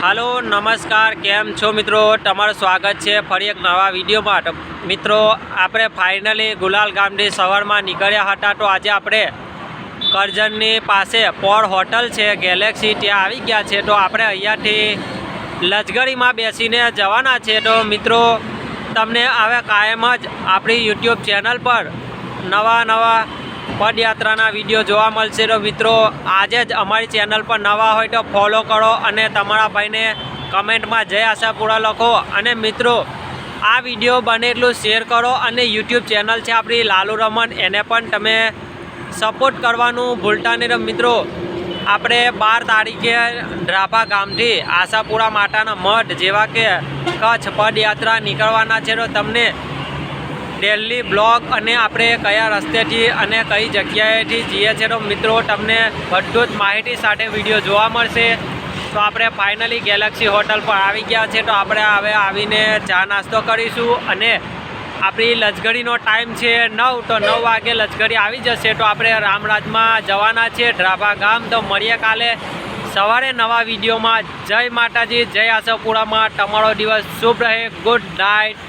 હાલો નમસ્કાર, કેમ છો મિત્રો? તમારું સ્વાગત છે ફરી એક નવા વિડીયોમાં। મિત્રો આપણે ફાઇનલી ગુલાલ ગામથી સવારમાં નીકળ્યા હતા, તો આજે આપણે કરજણની પાસે પોર હોટલ છે ગેલેક્સી, ત્યાં આવી ગયા છે। તો આપણે અહીંયાથી લશ્કરીમાં બેસીને જવાના છે। તો મિત્રો તમને હવે કાયમ જ આપણી યુટ્યુબ ચેનલ પર નવા પદયાત્રાના વિડીયો જોવા મળશે। તો મિત્રો આજે જ અમારી ચેનલ પર નવા હોય તો ફોલો કરો અને તમારા ભાઈને કમેન્ટમાં જય આશાપુરા લખો। અને મિત્રો આ વિડીયો બને એટલું શેર કરો અને યુટ્યુબ ચેનલ છે આપણી લાલુ રમન, એને પણ તમે સપોર્ટ કરવાનું ભૂલતા નહીં। તો મિત્રો આપણે 12 તારીખે ડ્રાભા ગામથી આશાપુરા માતાના મઠ જેવા કે કચ્છ પદયાત્રા નીકળવાના છે। તો તમને દિલ્હી બ્લોગ અને આપણે કયા રસ્તેથી અને કઈ જગ્યાએથી જઈએ છીએ તો મિત્રો તમને બધું જ માહિતી સાથે વિડીયો જોવા મળશે। તો આપણે ફાઇનલી ગેલેક્સી હોટલ પર આવી ગયા છે। તો આપણે હવે આવીને ચા નાસ્તો કરીશું અને આપણી લશ્કરીનો ટાઈમ છે 9, તો 9 વાગે લશ્કરી આવી જશે। તો આપણે રામરાજમાં જવાના છીએ ડ્રાભા ગામ। તો મળીએ કાલે સવારે નવા વિડીયોમાં। જય માતાજી, જય આશાપુરામાં। તમારો દિવસ શુભ રહે। Good night.